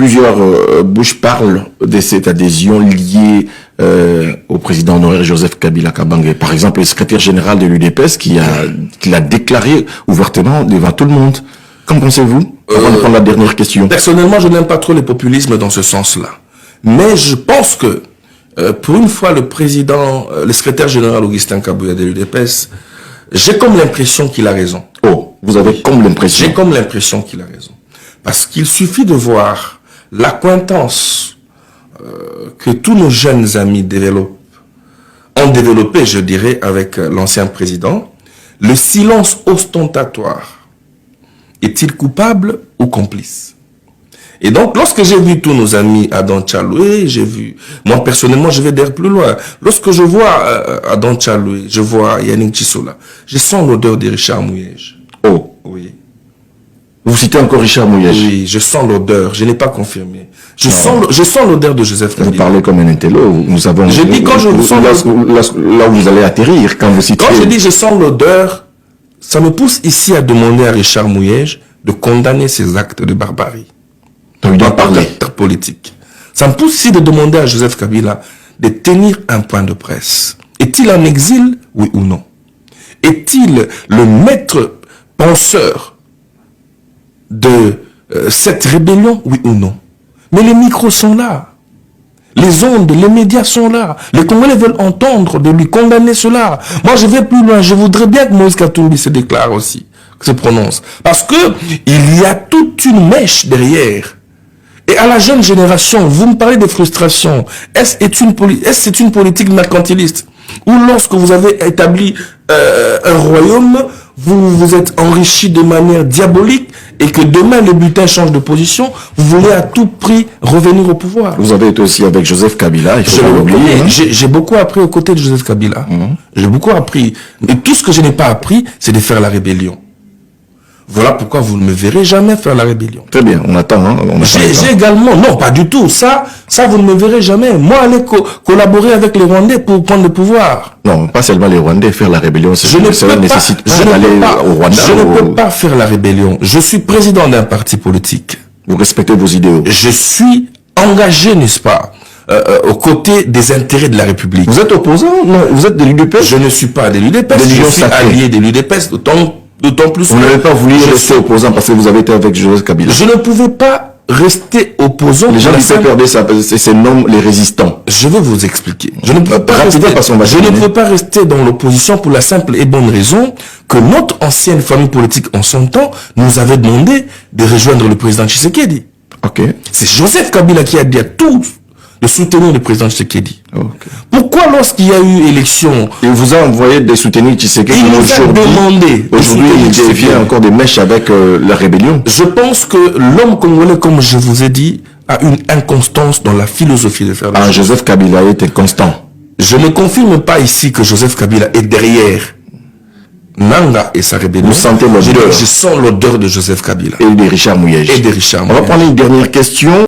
plusieurs bouches parlent de cette adhésion liée au président honoraire Joseph Kabila Kabange. Par exemple, le secrétaire général de l'UDPS qui l'a déclaré ouvertement devant tout le monde. Qu'en pensez-vous? Avant de prendre la dernière question. Personnellement, je n'aime pas trop le populisme dans ce sens-là. Mais je pense que, pour une fois, le secrétaire général Augustin Kabouya de l'UDPS, j'ai comme l'impression qu'il a raison. Oh, vous avez comme l'impression? J'ai comme l'impression qu'il a raison. Parce qu'il suffit de voir l'accointance que tous nos jeunes amis ont développé, je dirais, avec l'ancien président. Le silence ostentatoire. Est-il coupable ou complice? Et donc, lorsque j'ai vu tous nos amis Adam Tchaloué, moi personnellement, je vais d'ailleurs plus loin. Lorsque je vois Adam Tchaloué, je vois Yannick Chisola, je sens l'odeur de Richard Mouyej. Oh, oui. Vous citez encore Richard Mouyej? Oui, je sens l'odeur, je n'ai pas confirmé. Je sens l'odeur de Joseph Kabila. Vous parlez comme un intello, nous avons... Je dis quand je sens... Là où vous allez atterrir, quand vous citez... Quand je dis je sens l'odeur, ça me pousse ici à demander à Richard Mouyej de condamner ces actes de barbarie. Donc il doit parler. Politique. Ça me pousse ici de demander à Joseph Kabila de tenir un point de presse. Est-il en exil, oui ou non? Est-il le maître penseur de cette rébellion, oui ou non? Mais les micros sont là. Les ondes, les médias sont là. Les Congolais veulent entendre de lui condamner cela. Moi, je vais plus loin. Je voudrais bien que Moïse Katumbi se déclare aussi, se prononce. Parce que il y a toute une mèche derrière. Et à la jeune génération, vous me parlez de frustration. Est-ce c'est une politique mercantiliste? Ou lorsque vous avez établi un royaume, vous vous êtes enrichi de manière diabolique et que demain le butin change de position, vous voulez à tout prix revenir au pouvoir. Vous avez été aussi avec Joseph Kabila, il faut pas l'oublier. J'ai beaucoup appris aux côtés de Joseph Kabila. J'ai beaucoup appris. Et tout ce que je n'ai pas appris, c'est de faire la rébellion. Voilà pourquoi vous ne me verrez jamais faire la rébellion. Très bien, on attend. Hein, j'ai également, non pas du tout, ça vous ne me verrez jamais. Moi, aller collaborer avec les Rwandais pour prendre le pouvoir. Non, pas seulement les Rwandais, faire la rébellion, cela nécessite pas d'aller au Rwanda. Je ne peux pas faire la rébellion. Je suis président d'un parti politique. Vous respectez vos idéaux. Je suis engagé, n'est-ce pas, aux côtés des intérêts de la République. Vous êtes opposant? Non, vous êtes de l'UDPS? Je ne suis pas de l'UDPS, je suis allié de l'UDPS, d'autant plus. Vous n'avez pas voulu rester opposant parce que vous avez été avec Joseph Kabila. Je ne pouvais pas rester opposant. Les gens qui perdaient ça, c'est nomme les résistants. Je vais vous expliquer. Je ne peux pas rester dans l'opposition pour la simple et bonne raison que notre ancienne famille politique en son temps nous avait demandé de rejoindre le président Tshisekedi. Ok. C'est Joseph Kabila qui a dit à tous de soutenir le président Tshisekedi. Okay. Pourquoi lorsqu'il y a eu élection... Il vous a envoyé de soutenir Tshisekedi. Il nous a demandé... Aujourd'hui, il devient encore des mèches avec la rébellion. Je pense que l'homme congolais, comme je vous ai dit, a une inconstance dans la philosophie de faire les choses. Joseph Kabila est inconstant. Je ne confirme pas ici que Joseph Kabila est derrière Nanga et sa rébellion. Vous sentez l'odeur? Je sens l'odeur de Joseph Kabila. Et de Richard Mouyej. Et de Richard Mouyej. On va prendre une dernière question.